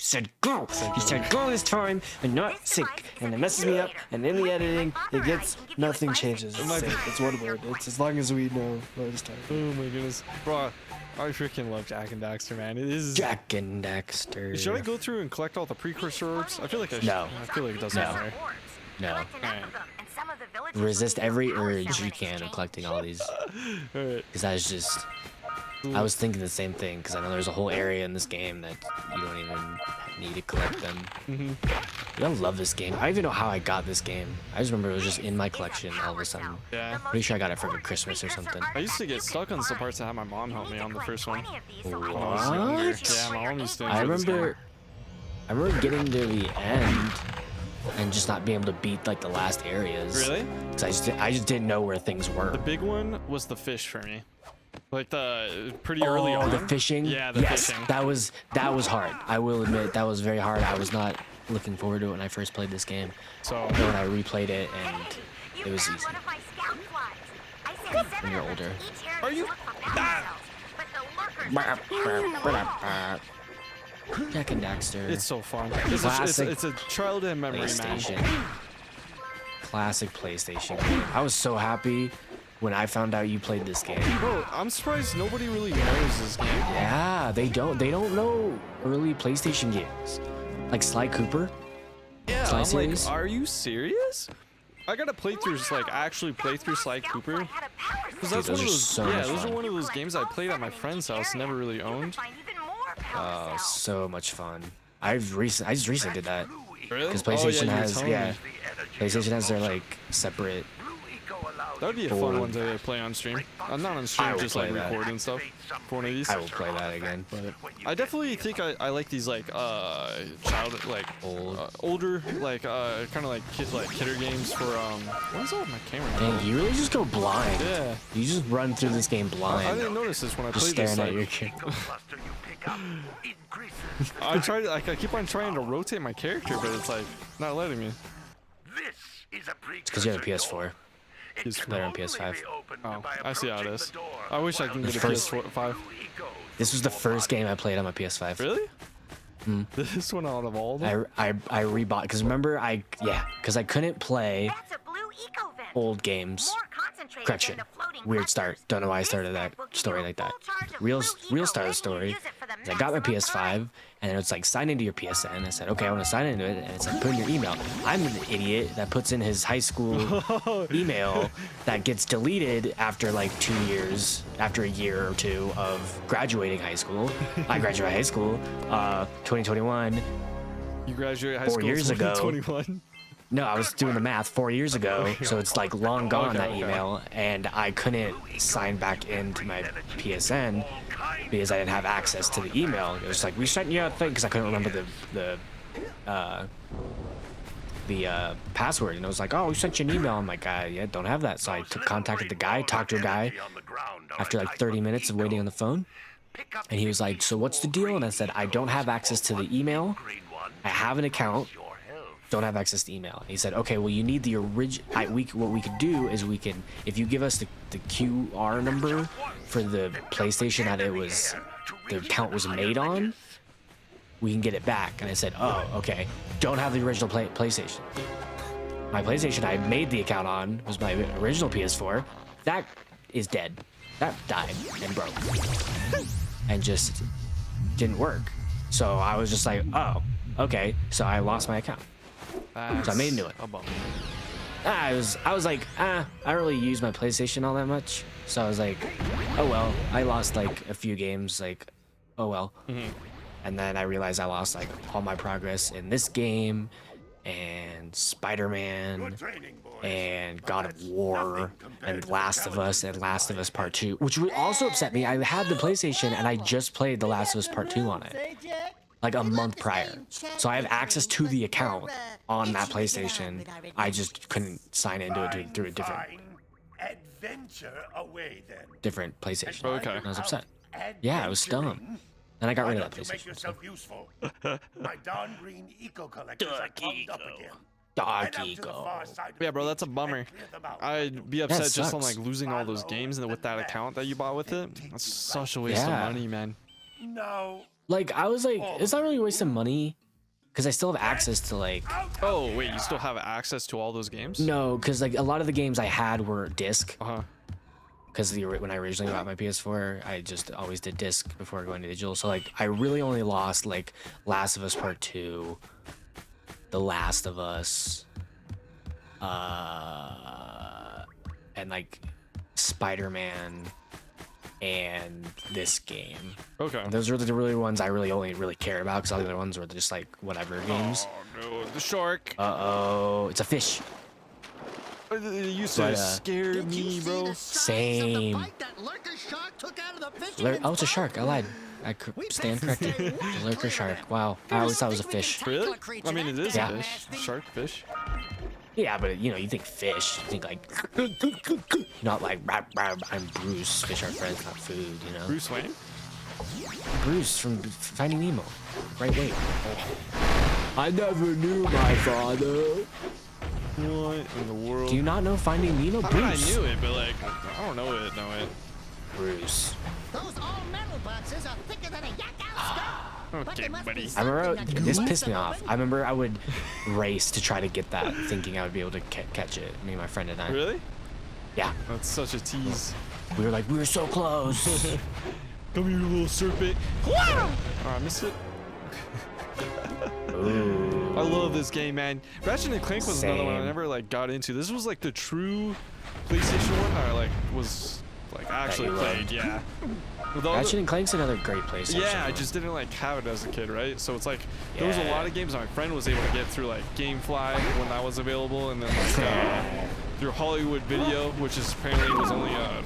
said go. He said go this time and not sync. And it messes me up. And in the editing, it gets nothing changes. It's sync. It's one word. It's as long as we know what it's time. Oh my goodness, bro. I freaking love Jak and Daxter, man. It is Jak and Daxter. Should I go through and collect all the precursor orbs? I feel like I should. No. I feel like it doesn't matter. No. Alright. Resist every urge you can of collecting all these. Alright. Because I was just... I was thinking the same thing, because I know there's a whole area in this game that you don't even need to collect them. I love this game. I don't even know how I got this game. I just remember it was just in my collection all of a sudden. Yeah. Pretty sure I got it for Christmas or something. I used to get stuck on some parts that had my mom help me on the first one. What? Yeah, my mom used to. I remember getting to the end and just not being able to beat like the last areas. Really? Because I just didn't know where things were. The big one was the fish for me. Like the pretty early on. The fishing? Yeah, the fishing. That was hard. I will admit that was very hard. I was not looking forward to it when I first played this game. So when I replayed it, and it was easy. When you're older. Are you? Jak and Daxter. It's so fun. It's a childhood memory, man. Classic PlayStation game. I was so happy when I found out you played this game. Bro, I'm surprised nobody really knows this game. Yeah, they don't know early PlayStation games. Like Sly Cooper. Yeah, Sly I'm series? like, are you serious? I gotta play through, like, actually play through Sly Cooper. Because that's one of those, those are one of those games I played at my friend's house, never really owned. Oh, so much fun. I just recently did that. Really? Because PlayStation PlayStation has their like separate. That would be a fun one to play on stream. Not on stream, just like record and stuff. For one of these. I will play that again. But I definitely think I like these like older like kind of like kidder games for what is that with my camera? Dang, you really just go blind. Yeah. You just run through this game blind. I didn't notice this when I just played this. Staring at your camera. I keep on trying to rotate my character, but it's like not letting me. It's because you have a PS4. They're on PS5. Oh, I see how it is. I wish I can get a PS5. This was the first game I played on my PS5. Really? This one out of all of them? I rebought because remember because I couldn't play old games. Correction. Weird start. Don't know why I started that story like that. Real start of the story is I got my PS5 and it's like sign into your PSN. I said, okay, I want to sign into it, and it's like put in your email. I'm an idiot that puts in his high school email that gets deleted after like 2 years, after a year or two of graduating high school. I graduated high school 2021. You graduated high school 4 years ago. 2021? No, I was doing the math 4 years ago, so it's like long gone, that email, and I couldn't sign back into my PSN because I didn't have access to the email. It was like, we sent you a thing, because I couldn't remember the password, and it was like, oh, we sent you an email. I'm like, yeah, don't have that. So I contacted the guy, talked to a guy after like 30 minutes of waiting on the phone, and he was like, so what's the deal? And I said, I don't have access to the email. I have an account. Don't have access to email. And he said, okay, well, you need the original. What we could do is we can, if you give us the QR number for the PlayStation that the account was made on, we can get it back. And I said, oh, okay. Don't have the original PlayStation. My PlayStation I made the account on was my original PS4. That is dead. That died and broke and just didn't work. So I was just like, oh, okay. So I lost my account. So I made a new one. I was like, I don't really use my PlayStation all that much. So I was like, oh well. I lost like a few games, like, oh well. And then I realized I lost like all my progress in this game, and Spider-Man, and God of War, and Last of Us, and Last of Us Part 2, which would also upset me. I had the PlayStation and I just played The Last of Us Part 2 on it. Like a month prior. So I have access to the account on that PlayStation. I just couldn't sign into it through a different PlayStation. Okay. And I was upset. Yeah, I was dumb. And I got rid of that PlayStation. Dark Eagle. Yeah, bro, that's a bummer. I'd be upset just on like losing all those games and with that account that you bought with it. That's such a waste of money, man. No. Like, I was like, it's not really wasting money because I still have access to like. Oh wait, you still have access to all those games? No, because like a lot of the games I had were disc. Uh-huh. Because when I originally got my PS4, I just always did disc before going to digital. So like, I really only lost like Last of Us Part 2, The Last of Us, and like Spider-Man, and this game. Okay. And those are the really ones I really only care about, because all the other ones were just like whatever games. Oh no, the shark. Uh-oh, it's a fish. It used to scare me, bro. Same. Oh, it's a shark. I lied. I stand corrected. The lurker shark. Wow. I always thought it was a fish. Really? I mean, it is Yeah. a fish. Shark fish. Yeah, but you know, you think fish. You think like, not like, I'm Bruce. Fish are friends, not food, you know? Bruce Wayne? Bruce from Finding Nemo. Right, wait. I never knew my father. What in the world? Do you not know Finding Nemo? I mean, I Bruce. knew it, but like, I don't know it. Bruce. Those all metal boxes are thicker than a yak out. Okay, buddy. I remember this pissed me off. I remember I would race to try to get that, thinking I would be able to catch it. Me and my friend and I. Really? Yeah. That's such a tease. We were so close. Come here, you little serpent. Oh, I missed it. Ooh. I love this game, man. Ratchet and Clank was another one I Same. never like got into. This was like the true PlayStation one I like was like actually you played. loved. Yeah. With all Ratchet the- and Clank's another great PlayStation. Yeah, I one. just didn't like have it as a kid, right? So it's like there was a Yeah. lot of games my friend was able to get through like GameFly when that was available, and then like through Hollywood Video, which is apparently was only a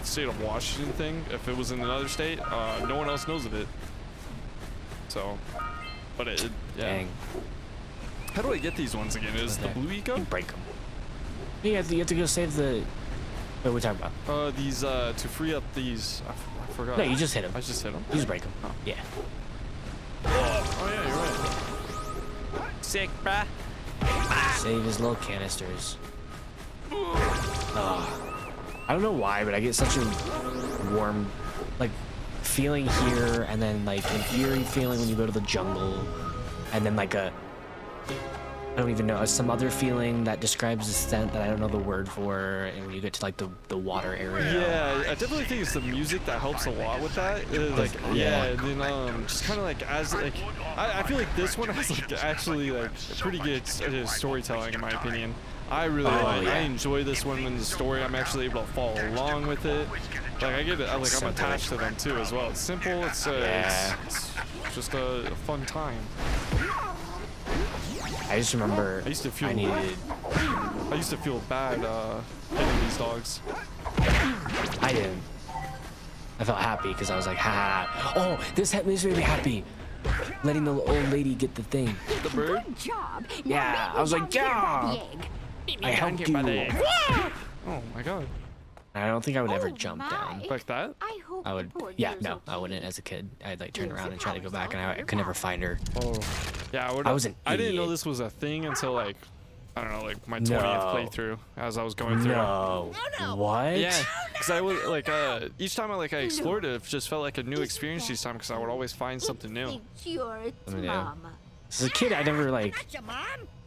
state of Washington thing. If it was in another state, no one else knows of it. So, but yeah. Dang. How do I get these ones again? Is the blue eco? You break them. You have to go save the. What are we talking about? These to free up these. I forgot. No, you just hit them. I just hit them. You just break them. Oh. Yeah. Oh yeah, you're right. Sick, bruh. Save his little canisters. I don't know why, but I get such a warm, like, feeling here, and then like an eerie feeling when you go to the jungle, and then like I don't even know, some other feeling that describes the scent that I don't know the word for, and when you get to like the water area. Yeah, I definitely think it's the music that helps a lot with that. Like, yeah, and then just kind of like as like I feel like this one has like actually like pretty good storytelling in my opinion. I really I enjoy this one in the story. I'm actually able to follow along with it. Like I get it. Like I'm attached to them too as well. It's simple. It's just a fun time. I just remember I used to feel bad hitting these dogs. I didn't. I felt happy because I was like, ha. Oh, this made me happy. Letting the old lady get the thing. The bird? Good job. Yeah, I was like, yeah. I helped you. Oh my god. I don't think I would ever jump down. Like that? I hope I would, yeah, no, I wouldn't as a kid. I'd like turn around and try to go back, and I could never find her. Oh. Yeah, I was an I didn't know idiot. this was a thing until like, I don't know, like my 20th No. playthrough as I was going through. No. What? Yeah, because I would like each time I explored it, it just felt like a new experience each time because I would always find something new. It's yours, me know. Mama. As a kid, I never like Gotcha, Mom.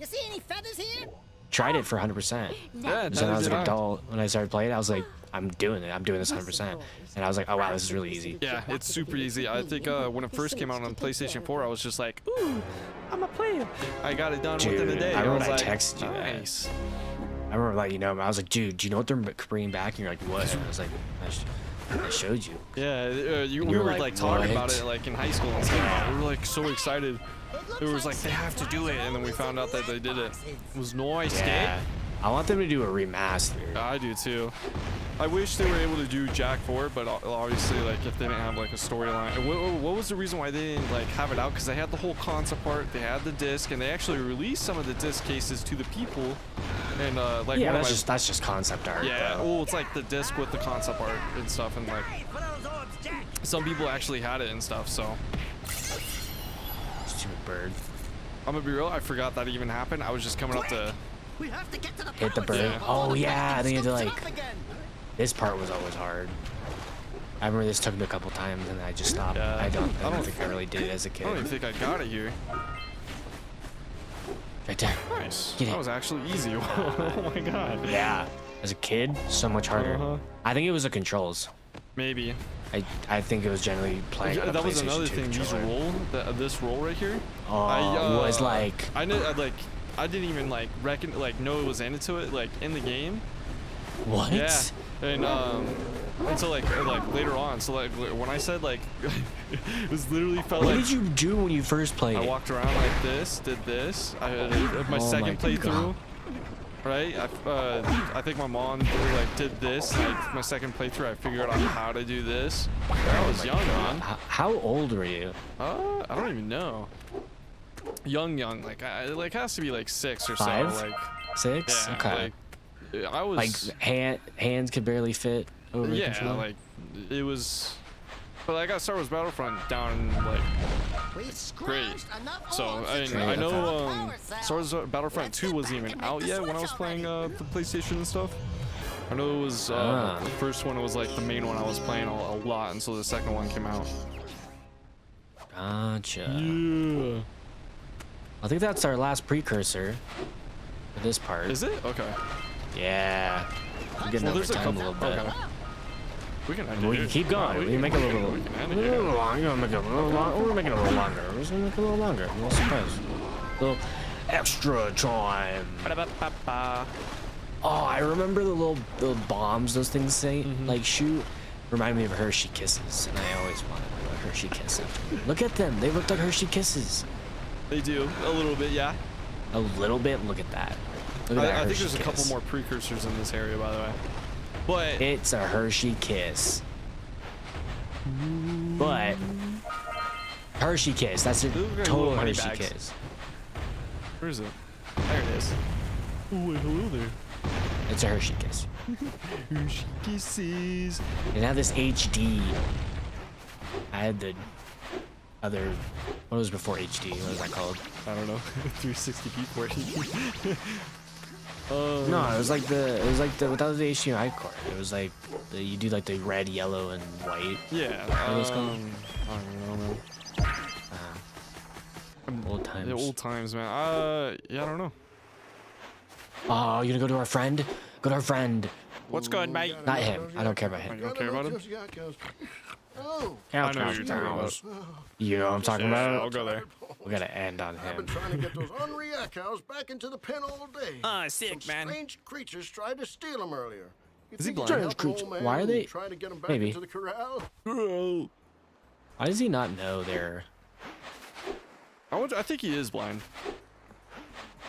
You see any feathers here? tried it for 100%. Yeah, So when I was an neither did I. adult, when I started playing it, I was like, I'm doing it. I'm doing this 100%. And I was like, oh wow, this is really easy. Yeah, it's super easy. I think when it first came out on PlayStation 4, I was just like, ooh, I'm a player. I got it done within a Dude, day. I remember was I like, texted you that. nice. I remember letting you know, I was like, dude, do you know what they're bringing back? And you're like, what? And I was like, I showed you. Yeah, we you were were like like, talking about what? it like in high school and stuff. We were like so excited. It was like they have to do it, and then we found out that they did it. It was nice, Yeah. I want them to do a remaster. I do too. I wish they were able to do Jak 4, but obviously, like, if they didn't have like a storyline. What was the reason why they didn't like have it out? Because they had the whole concept art, they had the disc, and they actually released some of the disc cases to the people. And like, Yeah, one of that's just concept art. yeah, though. well, it's like the disc with the concept art and stuff, and like some people actually had it and stuff. So Stupid bird. I'm gonna be real, I forgot that even happened. I was just coming up to. We have to get to the Hit the power bird. plant. Oh yeah, they had to Stuff's like. up again. This part was always hard. I remember this took me a couple times and I just stopped. Yeah. I don't think I really did it as a I don't even kid. think I got it here. Right there. Nice. Get it. That was actually easy. Oh my god. Yeah. As a kid, so much harder. Uh-huh. I think it was the controls. Maybe. I think it was generally playing on a That was PlayStation another 2 thing. These controller. this roll right here. Was like I didn't even like know it was into it like in the game. what? Yeah. And until like later on. So like when I said like it was literally felt What like did you do when you first played I it? walked around like this, did this. I had my Oh second my playthrough. God. Right? I think my mom like did this. Like my second playthrough, I figured out how to do this. I was young, man. How old were you? I don't even know. Young. Like I has to be like 6 or 5? so. Like 6? yeah. Okay. Like I was Like hands could barely fit over the yeah. controller? Like it was. But I got Star Wars Battlefront down like We've great. scratched enough So ores I to mean, I trade know for a power cell. Star Wars Battlefront 2 wasn't even out yet when I was playing the PlayStation and stuff. I know it was the first one. It was like the main one I was playing a lot until the second one came out. Gotcha. Yeah. I think that's our last precursor for this part. Is it? Okay. Yeah. We're getting over There's a time couple. a little bit. Okay. We can end it. We can keep going. We can make it a little, we can end a it here. little longer. We're making it a little longer. We're making it a little longer. We're just gonna make it a little longer. A little surprise. A little extra time. Ba-da-ba-ba-ba. Oh, I remember the little bombs those things say like shoot. Remind me of Hershey Kisses, and I always wanted a Hershey Kiss. Look at them. They look like Hershey Kisses. They do a little bit, yeah. A little bit. Look at that. Look at that I think Hershey there's a couple Kiss. more precursors in this area, by the way. But It's a Hershey Kiss. But Hershey Kiss. That's a They look like total little honey Hershey bags. Kiss. where is it? There it is. Oh wait, hello there. It's a Hershey Kiss. Hershey Kisses. And now this HD. I had the other. What was before HD? What was that called? I don't know. 360p port. No, it was like the without the HDMI cord. It was like you do like the red, yellow, and white. Yeah. What was it called? I don't know. Old times. The old times, man. Yeah, I don't know. Oh, you gonna go to our friend? Go to our friend. What's good, mate? Not him. I don't care about You him. don't care about him? Oh, I know who you're talking about. You know what I'm talking Yeah, I'll about? go there. We gotta end on I've been him. trying to get those unreact cows back into the pen all day. Sick, Some strange creatures tried to steal them earlier. You Is he think you blind? can help Strange an old creature. Why are man they- and try to get 'em back Maybe. into the corral? Why does he not know they're? I think he is blind.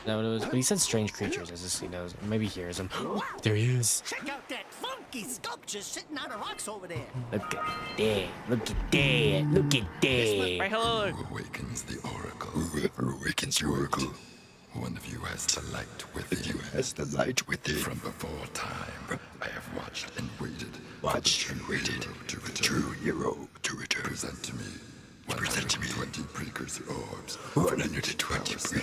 That what it was? But he said strange creatures as if he knows. Maybe he hears them. There he is. check out that funky sculpture sitting on the rocks over there. Look at that. Look at that. Look at that. Hello. Who awakens the oracle? Whoever awakens the oracle. One of you has the light within. You has the light within. From before time, I have watched and waited. Watched and waited to the true hero to return. Present to me 120 precursor orbs. 120 precursor